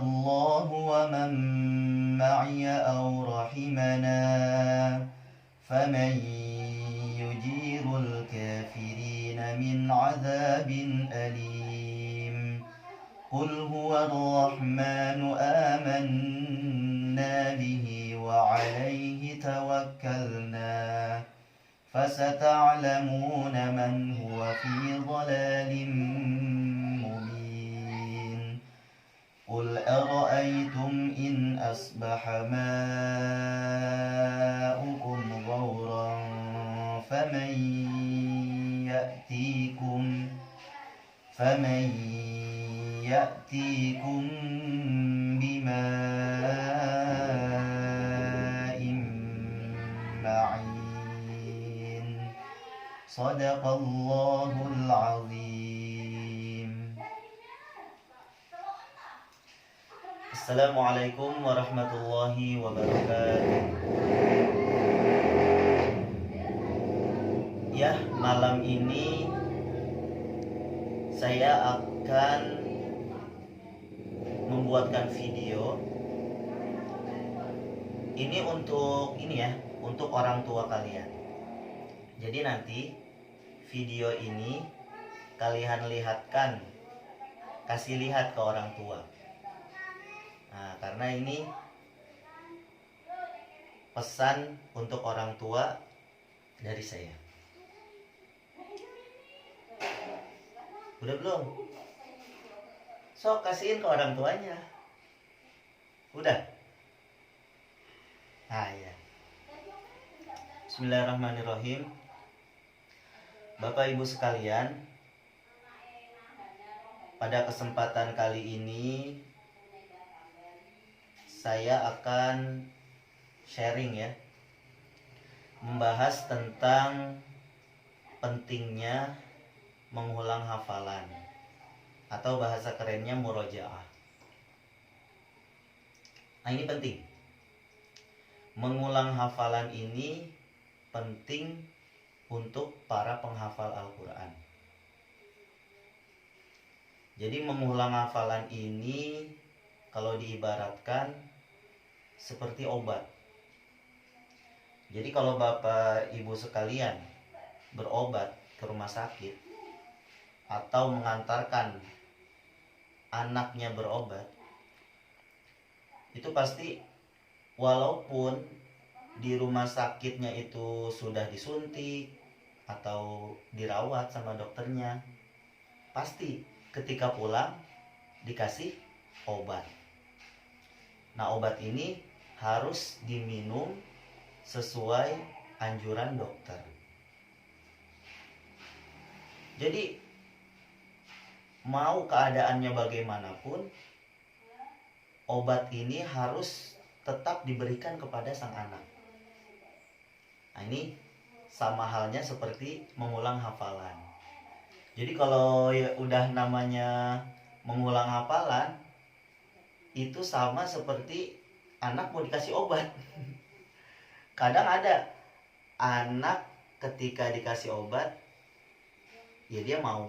الله ومن معي أو رحمنا فمن يجير الكافرين من عذاب أليم قل هو الرحمن آمنا به وعليه توكلنا فستعلمون من هو في ضلال مبين قل أرأيتم إن أصبح ماؤكم غورا فمن يأتيكم بماء معين صدق الله العظيم. Assalamualaikum warahmatullahi wabarakatuh. Ya, malam ini saya akan membuatkan video ini untuk untuk orang tua kalian. Jadi nanti video ini kalian kasih lihat ke orang tua. Nah, karena ini pesan untuk orang tua dari saya. Udah belum? Sok kasihin ke orang tuanya. Udah? Nah ya. Bismillahirrahmanirrahim. Bapak Ibu sekalian, pada kesempatan kali ini saya akan sharing membahas tentang pentingnya mengulang hafalan atau bahasa kerennya murojaah. Nah, ini penting. Mengulang hafalan ini penting untuk para penghafal Al-Quran. Jadi mengulang hafalan ini kalau diibaratkan seperti obat. Jadi kalau Bapak Ibu sekalian berobat ke rumah sakit atau mengantarkan anaknya berobat, itu pasti walaupun di rumah sakitnya itu sudah disuntik atau dirawat sama dokternya, pasti ketika pulang dikasih obat. Nah, obat ini harus diminum sesuai anjuran dokter. Jadi mau keadaannya bagaimanapun, obat ini harus tetap diberikan kepada sang anak. Nah, ini sama halnya seperti mengulang hafalan. Jadi kalau udah namanya mengulang hafalan, itu sama seperti anak mau dikasih obat. Kadang ada anak ketika dikasih obat, ya dia mau.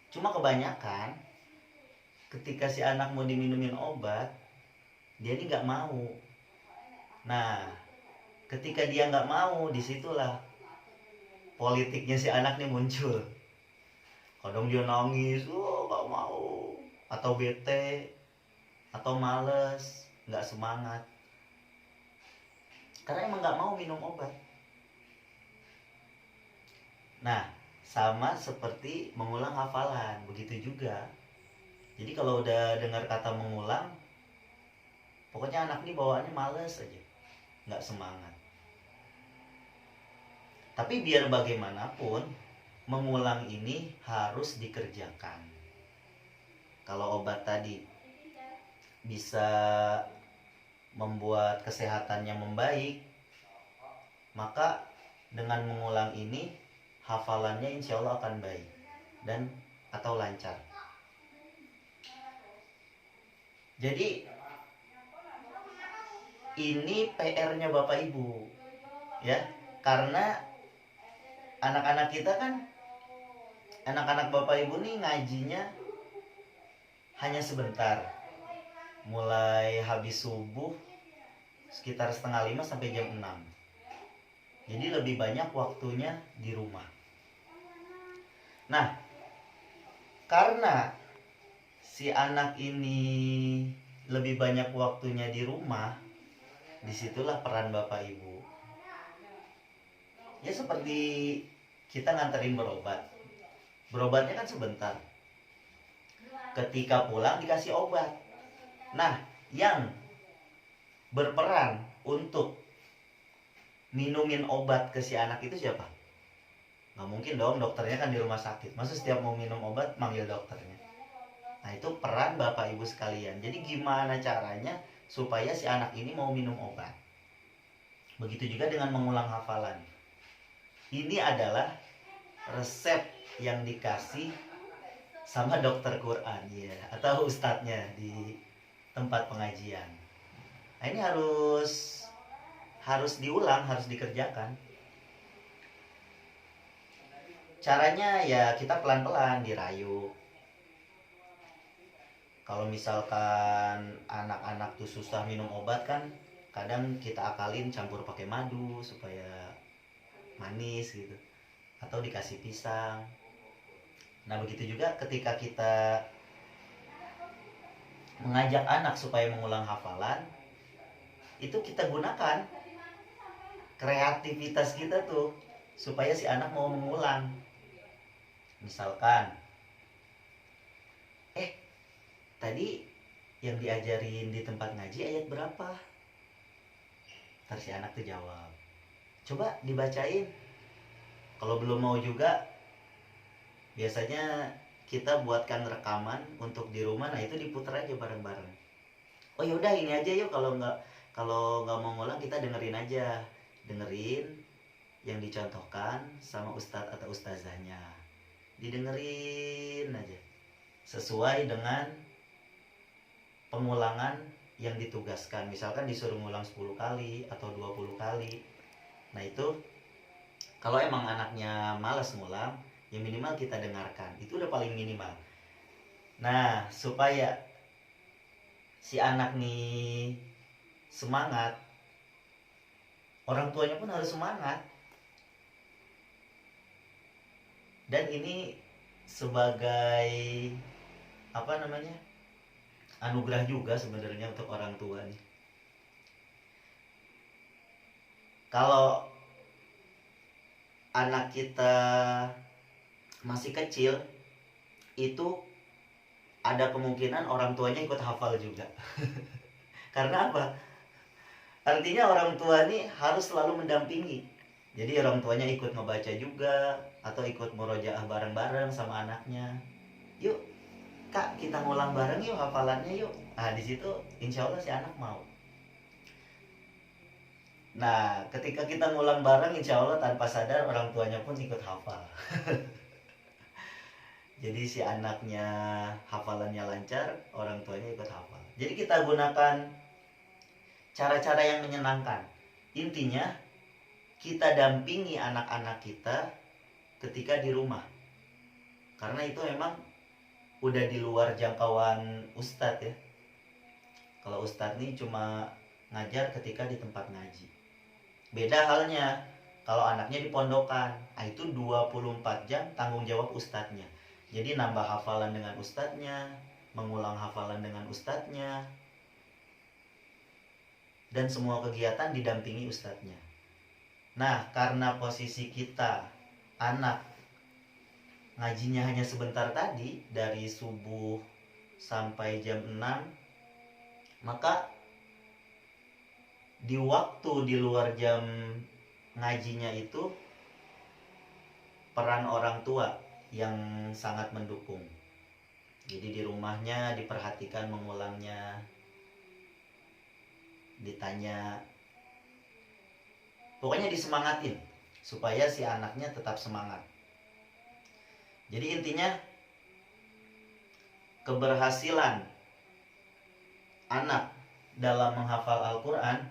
Cuma kebanyakan ketika si anak mau diminumin obat, dia ini nggak mau. Nah, ketika dia nggak mau, disitulah politiknya si anak nih muncul. Kadang dia nangis, nggak mau, atau bete, atau males, nggak semangat, karena emang nggak mau minum obat. Nah, sama seperti mengulang hafalan, begitu juga. Jadi kalau udah dengar kata mengulang, pokoknya anak ini bawaannya males aja, nggak semangat. Tapi biar bagaimanapun, mengulang ini harus dikerjakan. Kalau obat tadi bisa membuat kesehatannya membaik, maka dengan mengulang ini hafalannya insya Allah akan baik dan atau lancar. Jadi ini PR-nya Bapak Ibu, ya, karena anak-anak kita kan, anak-anak Bapak Ibu nih ngajinya hanya sebentar, mulai habis subuh sekitar setengah 5 sampai jam 6. Jadi lebih banyak waktunya di rumah. Nah, karena si anak ini lebih banyak waktunya di rumah, disitulah peran bapak ibu. Ya seperti kita nganterin berobat. Berobatnya kan sebentar. Ketika pulang dikasih obat. Nah, yang berperan untuk minumin obat ke si anak itu siapa? Nggak mungkin dong, dokternya kan di rumah sakit. Masa setiap mau minum obat manggil dokternya? Nah, itu peran bapak ibu sekalian. Jadi gimana caranya supaya si anak ini mau minum obat? Begitu juga dengan mengulang hafalan. Ini adalah resep yang dikasih sama dokter Quran ya, atau ustadznya di tempat pengajian. Nah, ini harus diulang, harus dikerjakan. Caranya ya kita pelan-pelan dirayu. Kalau misalkan anak-anak tuh susah minum obat kan, kadang kita akalin campur pakai madu supaya manis gitu, atau dikasih pisang. Nah, begitu juga ketika kita mengajak anak supaya mengulang hafalan, itu kita gunakan kreativitas kita tuh supaya si anak mau mengulang. Misalkan, tadi yang diajarin di tempat ngaji ayat berapa? Ntar si anak tuh jawab. Coba dibacain. Kalau belum mau juga, biasanya kita buatkan rekaman untuk di rumah. Nah, itu diputar aja bareng-bareng. Oh yaudah ini aja yuk, kalau nggak mau ngulang kita dengerin aja. Dengerin yang dicontohkan sama ustadz atau ustazahnya. Didengerin aja. Sesuai dengan pengulangan yang ditugaskan. Misalkan disuruh ngulang 10 kali atau 20 kali. Nah, itu kalau emang anaknya malas ngulang, ya minimal kita dengarkan. Itu udah paling minimal. Nah, supaya si anak nih semangat, orang tuanya pun harus semangat. Dan ini sebagai anugerah juga sebenarnya untuk orang tua nih. Kalau anak kita masih kecil, itu ada kemungkinan orang tuanya ikut hafal juga. Karena apa? Artinya orang tua nih harus selalu mendampingi. Jadi orang tuanya ikut ngebaca juga, atau ikut murojaah bareng-bareng sama anaknya. Yuk kak, kita ngulang bareng yuk hafalannya yuk. Nah, di situ insya Allah si anak mau. Nah, ketika kita ngulang bareng, insya Allah tanpa sadar orang tuanya pun ikut hafal. Jadi si anaknya hafalannya lancar, orang tuanya ikut hafal. Jadi kita gunakan cara-cara yang menyenangkan. Intinya, kita dampingi anak-anak kita ketika di rumah. Karena itu memang udah di luar jangkauan ustadz ya. Kalau ustadz nih cuma ngajar ketika di tempat ngaji. Beda halnya kalau anaknya di pondokan. Nah, itu 24 jam tanggung jawab ustadznya. Jadi nambah hafalan dengan ustadznya, mengulang hafalan dengan ustadznya, dan semua kegiatan didampingi ustadznya. Nah, karena posisi kita anak ngajinya hanya sebentar tadi, dari subuh sampai jam 6, maka di waktu di luar jam ngajinya itu peran orang tua yang sangat mendukung. Jadi di rumahnya diperhatikan mengulangnya, ditanya, pokoknya disemangatin supaya si anaknya tetap semangat. Jadi intinya keberhasilan anak dalam menghafal Al-Quran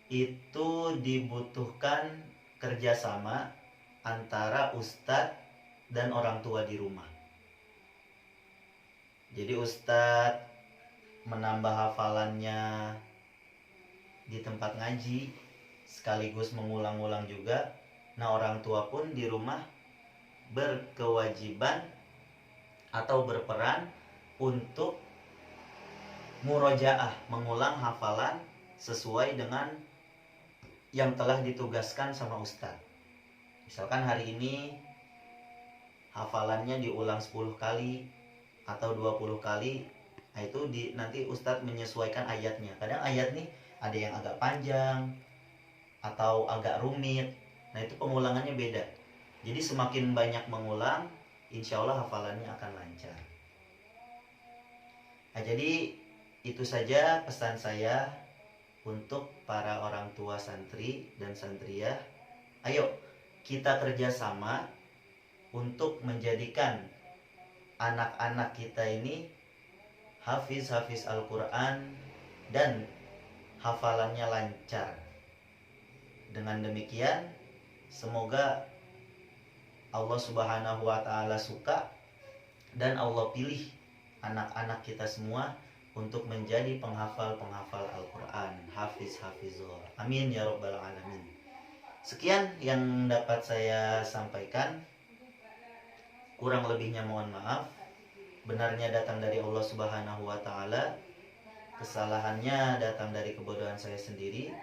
itu dibutuhkan kerjasama antara ustadz dan orang tua di rumah. Jadi ustadz menambah hafalannya di tempat ngaji sekaligus mengulang-ulang juga. Nah, orang tua pun di rumah berkewajiban atau berperan untuk murojaah, mengulang hafalan sesuai dengan yang telah ditugaskan sama ustadz. Misalkan hari ini hafalannya diulang 10 kali atau 20 kali. Nah, itu nanti ustadz menyesuaikan ayatnya. Kadang ayat nih ada yang agak panjang atau agak rumit. Nah, itu pengulangannya beda. Jadi semakin banyak mengulang, insya Allah hafalannya akan lancar. Nah, jadi itu saja pesan saya untuk para orang tua santri dan santriah. Ayo kita kerjasama untuk menjadikan anak-anak kita ini hafiz Al-Quran dan hafalannya lancar. Dengan demikian, semoga Allah Subhanahu wa Ta'ala suka dan Allah pilih anak-anak kita semua untuk menjadi penghafal Al-Quran, hafizul. Amin ya rabbal alamin. Sekian yang dapat saya sampaikan. Kurang lebihnya mohon maaf. Benarnya datang dari Allah Subhanahu wa Ta'ala. Kesalahannya datang dari kebodohan saya sendiri.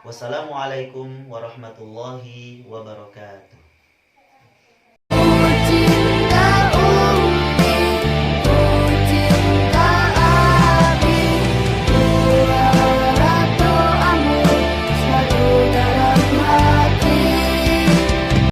Wassalamualaikum warahmatullahi wabarakatuh.